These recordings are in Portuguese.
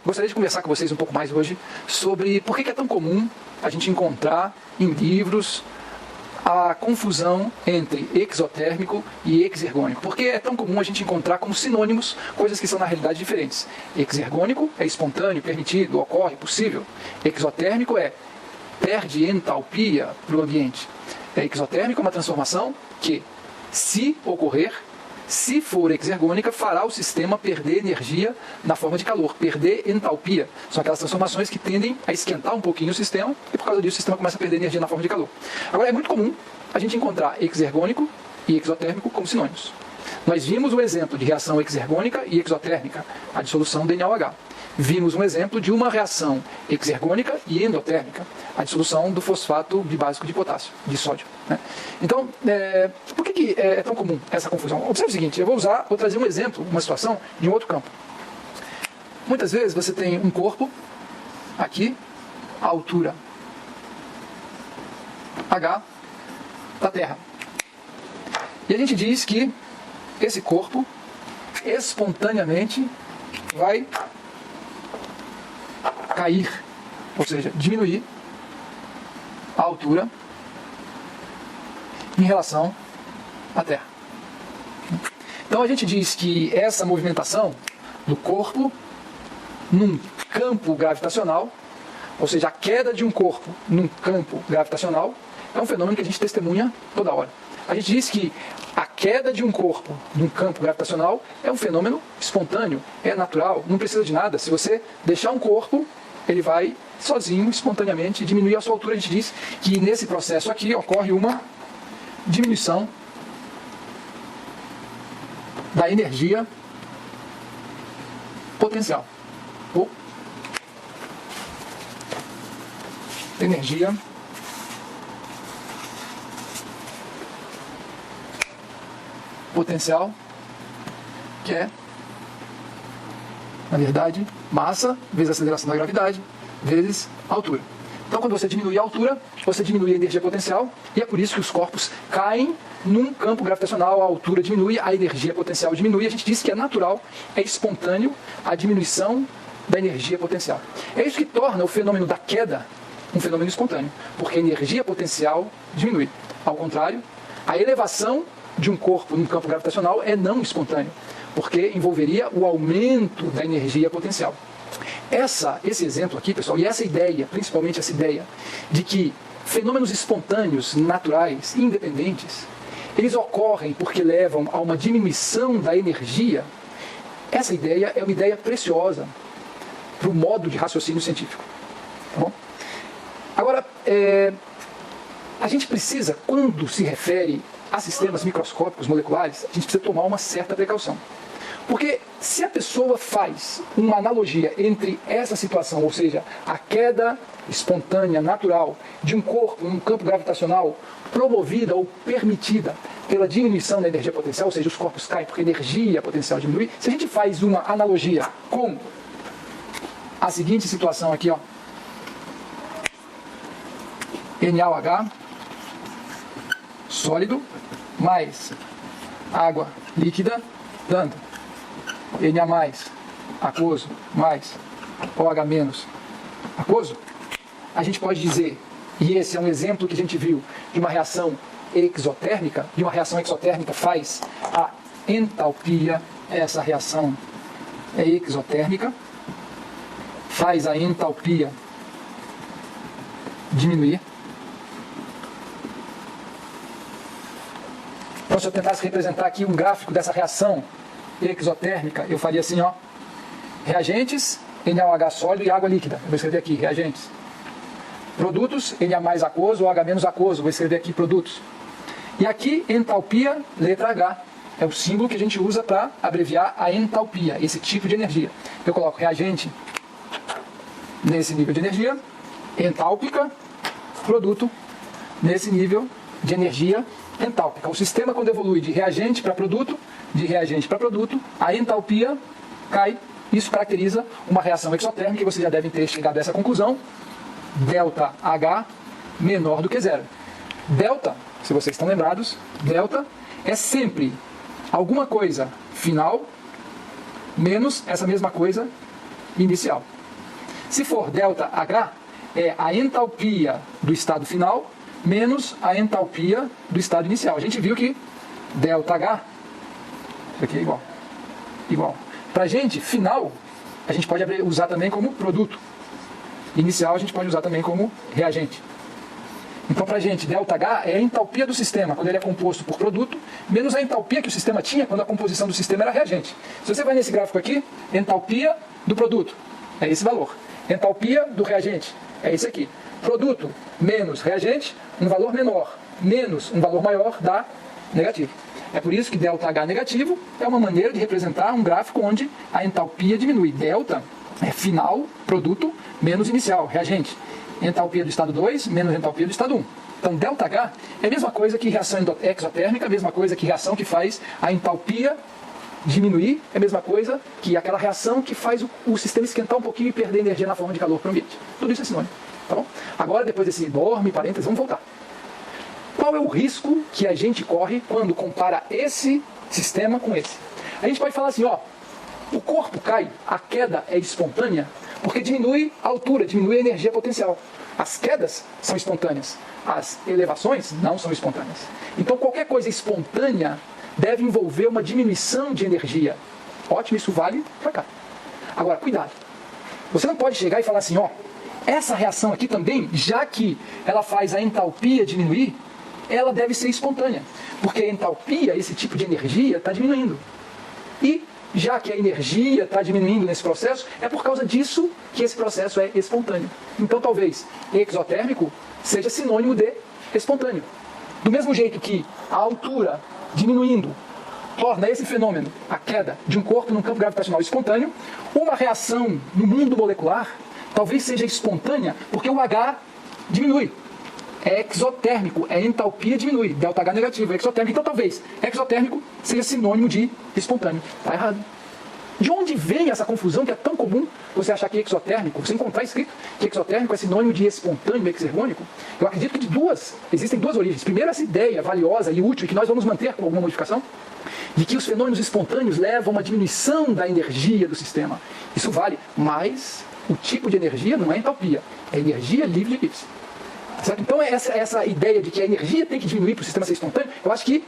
Gostaria de conversar com vocês um pouco mais hoje sobre por que é tão comum a gente encontrar em livros a confusão entre exotérmico e exergônico. Por que é tão comum a gente encontrar como sinônimos coisas que são na realidade diferentes? Exergônico é espontâneo, permitido, ocorre, possível. Exotérmico é perde entalpia para o ambiente. Exotérmico é uma transformação que, se ocorrer, se for exergônica, fará o sistema perder energia na forma de calor, perder entalpia. São aquelas transformações que tendem a esquentar um pouquinho o sistema e por causa disso o sistema começa a perder energia na forma de calor. Agora é muito comum a gente encontrar exergônico e exotérmico como sinônimos. Nós vimos o exemplo de reação exergônica e exotérmica, a dissolução de NaOH. Vimos um exemplo de uma reação exergônica e endotérmica, a dissolução do fosfato bibásico de potássio, de sódio. Né? Então, por que é tão comum essa confusão? Observe o seguinte, eu vou trazer um exemplo, uma situação de um outro campo. Muitas vezes você tem um corpo, aqui, a altura H da Terra. E a gente diz que esse corpo, espontaneamente, vai cair, ou seja, diminuir a altura em relação à Terra. Então a gente diz que essa movimentação do corpo num campo gravitacional, ou seja, a queda de um corpo num campo gravitacional, é um fenômeno que a gente testemunha toda hora. A gente diz que a queda de um corpo num campo gravitacional é um fenômeno espontâneo, é natural, não precisa de nada. Se você deixar um corpo, ele vai sozinho, espontaneamente, diminuir a sua altura. A gente diz que nesse processo aqui ocorre uma diminuição da energia potencial. Ou energia potencial, que é, na verdade, massa vezes a aceleração da gravidade vezes a altura. Então, quando você diminui a altura, você diminui a energia potencial, e é por isso que os corpos caem num campo gravitacional, a altura diminui, a energia potencial diminui. A gente diz que é natural, é espontâneo a diminuição da energia potencial. É isso que torna o fenômeno da queda um fenômeno espontâneo, porque a energia potencial diminui. Ao contrário, a elevação de um corpo num campo gravitacional é não espontâneo, porque envolveria o aumento da energia potencial. Esse exemplo aqui, pessoal, e essa ideia, principalmente essa ideia, de que fenômenos espontâneos, naturais, independentes, eles ocorrem porque levam a uma diminuição da energia, essa ideia é uma ideia preciosa para o modo de raciocínio científico. Tá bom? Agora, a gente precisa, quando se refere a sistemas microscópicos moleculares, a gente precisa tomar uma certa precaução. Porque se a pessoa faz uma analogia entre essa situação, ou seja, a queda espontânea, natural, de um corpo num campo gravitacional promovida ou permitida pela diminuição da energia potencial, ou seja, os corpos caem porque a energia potencial diminui, se a gente faz uma analogia com a seguinte situação aqui, ó, NaOH, sólido, mais água líquida, dando Na+, aquoso, mais OH- aquoso, a gente pode dizer, e esse é um exemplo que a gente viu de uma reação exotérmica, de uma reação exotérmica faz a entalpia, essa reação é exotérmica, faz a entalpia diminuir. Então, se eu tentasse representar aqui um gráfico dessa reação exotérmica, eu faria assim, ó, reagentes, NaOH sólido e água líquida. Eu vou escrever aqui, reagentes. Produtos, Na+ aquoso, OH- aquoso. Vou escrever aqui, produtos. E aqui, entalpia, letra H. É o símbolo que a gente usa para abreviar a entalpia, esse tipo de energia. Eu coloco reagente nesse nível de energia, entálpica, produto nesse nível de energia entálpica. O sistema, quando evolui de reagente para produto, a entalpia cai. Isso caracteriza uma reação exotérmica, e vocês já devem ter chegado a essa conclusão. Delta H menor do que zero. Delta, se vocês estão lembrados, delta é sempre alguma coisa final menos essa mesma coisa inicial. Se for ΔH, é a entalpia do estado final menos a entalpia do estado inicial. A gente viu que ΔH, isso aqui é igual. Igual. Para a gente, final, a gente pode usar também como produto. Inicial, a gente pode usar também como reagente. Então, para a gente, ΔH é a entalpia do sistema, quando ele é composto por produto, menos a entalpia que o sistema tinha quando a composição do sistema era reagente. Se você vai nesse gráfico aqui, entalpia do produto, é esse valor. Entalpia do reagente, é esse aqui. Produto menos reagente, um valor menor, menos um valor maior, dá negativo. É por isso que ΔH negativo é uma maneira de representar um gráfico onde a entalpia diminui. Delta é final, produto, menos inicial, reagente. Entalpia do estado 2 menos entalpia do estado 1. Então, ΔH é a mesma coisa que reação exotérmica, a mesma coisa que reação que faz a entalpia diminuir, é a mesma coisa que aquela reação que faz o sistema esquentar um pouquinho e perder energia na forma de calor para o ambiente. Tudo isso é sinônimo. Tá bom? Agora, depois desse enorme parênteses, vamos voltar. Qual é o risco que a gente corre quando compara esse sistema com esse? A gente pode falar assim, ó, o corpo cai, a queda é espontânea, porque diminui a altura, diminui a energia potencial. As quedas são espontâneas, as elevações não são espontâneas. Então qualquer coisa espontânea deve envolver uma diminuição de energia. Ótimo, isso vale para cá. Agora, cuidado. Você não pode chegar e falar assim, ó, essa reação aqui também, já que ela faz a entalpia diminuir, ela deve ser espontânea. Porque a entalpia, esse tipo de energia, está diminuindo. E já que a energia está diminuindo nesse processo, é por causa disso que esse processo é espontâneo. Então, talvez, exotérmico seja sinônimo de espontâneo. Do mesmo jeito que a altura diminuindo torna esse fenômeno, a queda de um corpo num campo gravitacional espontâneo, uma reação no mundo molecular talvez seja espontânea porque o H diminui. É exotérmico, é entalpia diminui, ΔH negativo, é exotérmico. Então talvez exotérmico seja sinônimo de espontâneo. Está errado. De onde vem essa confusão que é tão comum você achar que exotérmico, você encontrar escrito que exotérmico é sinônimo de espontâneo, exergônico? Eu acredito que existem duas origens. Primeiro, essa ideia valiosa e útil, que nós vamos manter com alguma modificação, de que os fenômenos espontâneos levam a uma diminuição da energia do sistema. Isso vale, mas o tipo de energia não é entalpia, é energia livre de Gibbs. Certo? Então, essa ideia de que a energia tem que diminuir para o sistema ser espontâneo, eu acho que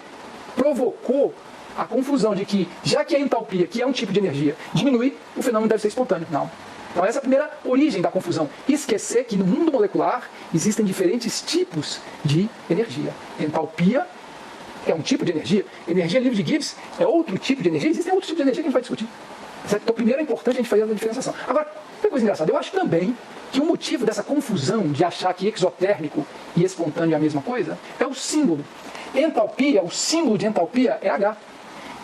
provocou a confusão de que, já que a entalpia, que é um tipo de energia, diminui, o fenômeno deve ser espontâneo. Não. Então, essa é a primeira origem da confusão. Esquecer que no mundo molecular existem diferentes tipos de energia. Entalpia é um tipo de energia, energia livre de Gibbs é outro tipo de energia, existem outros tipos de energia que a gente vai discutir. Certo? Então, primeiro é importante a gente fazer a diferenciação. Agora, uma coisa engraçada, eu acho também que o motivo dessa confusão de achar que exotérmico e espontâneo é a mesma coisa é o símbolo. Entalpia, o símbolo de entalpia é H.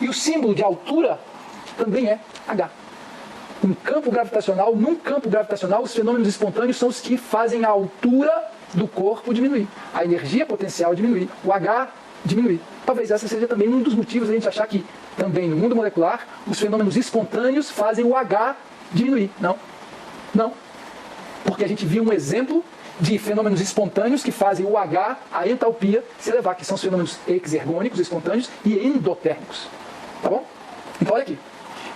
E o símbolo de altura também é H. Num campo gravitacional, os fenômenos espontâneos são os que fazem a altura do corpo diminuir. A energia potencial diminuir. O H diminuir. Talvez essa seja também um dos motivos de a gente achar que também no mundo molecular os fenômenos espontâneos fazem o H diminuir. Não. Não. Porque a gente viu um exemplo de fenômenos espontâneos que fazem o H, a entalpia, se elevar, que são os fenômenos exergônicos, espontâneos e endotérmicos. Tá bom? Então olha aqui.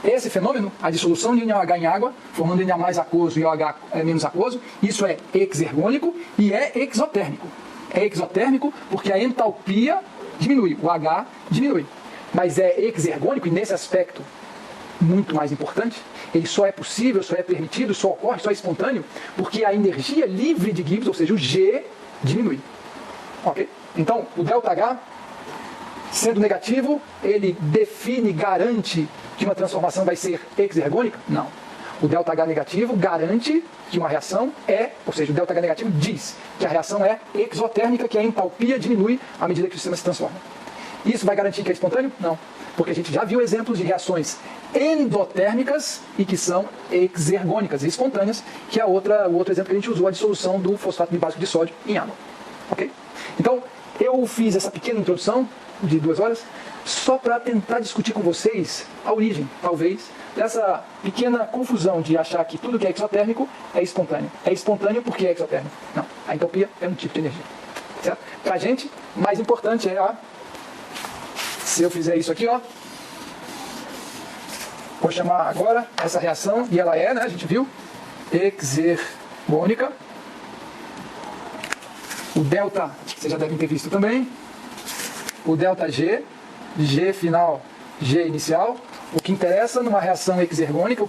Esse fenômeno, a dissolução de NaOH em água, formando Na mais aquoso e OH menos aquoso, isso é exergônico e é exotérmico. É exotérmico porque a entalpia diminui, o H diminui. Mas é exergônico e nesse aspecto muito mais importante, ele só é possível, só é permitido, só ocorre, só é espontâneo, porque a energia livre de Gibbs, ou seja, o G, diminui. Ok? Então, o ΔH, sendo negativo, ele define, garante que uma transformação vai ser exergônica? Não. O ΔH negativo garante que uma reação é, ou seja, o ΔH negativo diz que a reação é exotérmica, que a entalpia diminui à medida que o sistema se transforma. Isso vai garantir que é espontâneo? Não. Porque a gente já viu exemplos de reações endotérmicas e que são exergônicas e espontâneas, que é o outro exemplo que a gente usou, a dissolução do fosfato básico de sódio em água. Ok? Então, eu fiz essa pequena introdução de 2 horas só para tentar discutir com vocês a origem, talvez, dessa pequena confusão de achar que tudo que é exotérmico é espontâneo. É espontâneo porque é exotérmico. Não, a entropia é um tipo de energia. Certo? Para a gente, mais importante é se eu fizer isso aqui, ó, vou chamar agora essa reação, e ela é, né, a gente viu, exergônica. O delta, vocês já devem ter visto também. O delta G, G final, G inicial. O que interessa numa reação exergônica,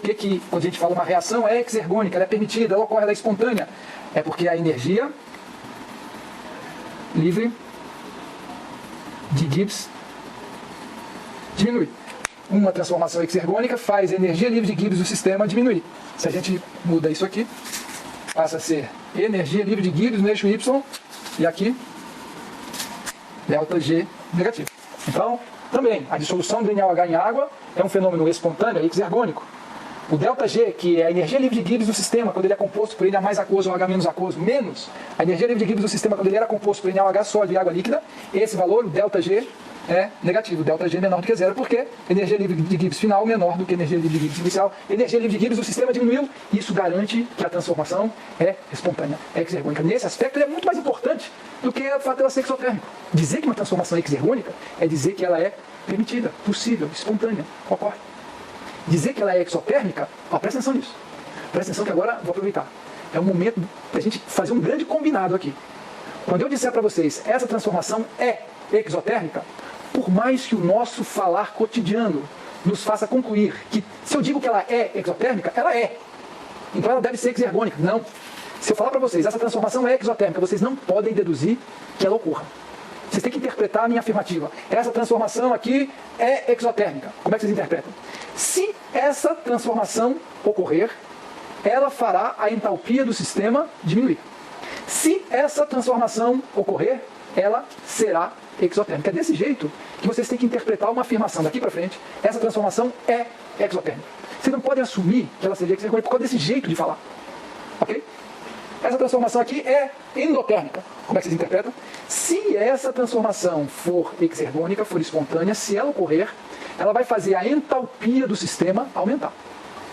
quando a gente fala uma reação é exergônica, ela é permitida, ela ocorre, ela é espontânea. É porque a energia livre de Gibbs diminui. Uma transformação exergônica faz a energia livre de Gibbs do sistema diminuir. Se a gente muda isso aqui, passa a ser energia livre de Gibbs no eixo Y, e aqui, delta G negativo. Então, também, a dissolução do NaOH em água é um fenômeno espontâneo, exergônico. O ΔG, que é a energia livre de Gibbs do sistema, quando ele é composto por Na mais aquoso ou H menos aquoso, menos a energia livre de Gibbs do sistema, quando ele era composto por NaOH sólido e água líquida, esse valor, o ΔG, é negativo. O ΔG é menor do que zero, porque energia livre de Gibbs final menor do que energia livre de Gibbs inicial. Energia livre de Gibbs do sistema diminuiu, e isso garante que a transformação é espontânea, é exergônica. Nesse aspecto, ele é muito mais importante do que o fato dela ser exotérmica. Dizer que uma transformação é exergônica é dizer que ela é permitida, possível, espontânea, ocorre. Dizer que ela é exotérmica, presta atenção nisso. Presta atenção que agora vou aproveitar. É um momento para a gente fazer um grande combinado aqui. Quando eu disser para vocês, essa transformação é exotérmica, por mais que o nosso falar cotidiano nos faça concluir que, se eu digo que ela é exotérmica, ela é. Então ela deve ser exergônica. Não. Se eu falar para vocês, essa transformação é exotérmica, vocês não podem deduzir que ela ocorra. Vocês têm que interpretar a minha afirmativa. Essa transformação aqui é exotérmica. Como é que vocês interpretam? Se essa transformação ocorrer, ela fará a entalpia do sistema diminuir. Se essa transformação ocorrer, ela será exotérmica. É desse jeito que vocês têm que interpretar uma afirmação daqui para frente. Essa transformação é exotérmica. Vocês não podem assumir que ela seja exotérmica por causa desse jeito de falar. Ok? Essa transformação aqui é endotérmica. Como é que vocês interpretam? Se essa transformação for exergônica, for espontânea, se ela ocorrer, ela vai fazer a entalpia do sistema aumentar.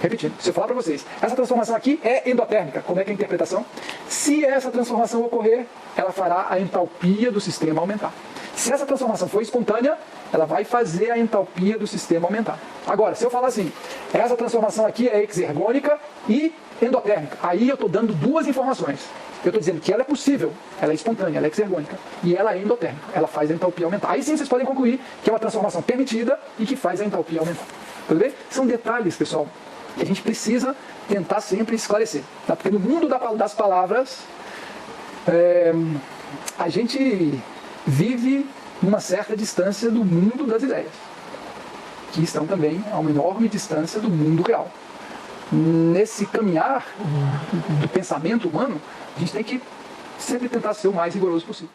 Repetindo, se eu falar para vocês, essa transformação aqui é endotérmica. Como é que é a interpretação? Se essa transformação ocorrer, ela fará a entalpia do sistema aumentar. Se essa transformação for espontânea, ela vai fazer a entalpia do sistema aumentar. Agora, se eu falar assim, essa transformação aqui é exergônica e endotérmica, aí eu estou dando duas informações. Eu estou dizendo que ela é possível, ela é espontânea, ela é exergônica, e ela é endotérmica, ela faz a entalpia aumentar. Aí sim vocês podem concluir que é uma transformação permitida e que faz a entalpia aumentar. Tudo bem? São detalhes, pessoal, que a gente precisa tentar sempre esclarecer. Tá? Porque no mundo das palavras, a gente vive numa certa distância do mundo das ideias, que estão também a uma enorme distância do mundo real. Nesse caminhar do pensamento humano, a gente tem que sempre tentar ser o mais rigoroso possível.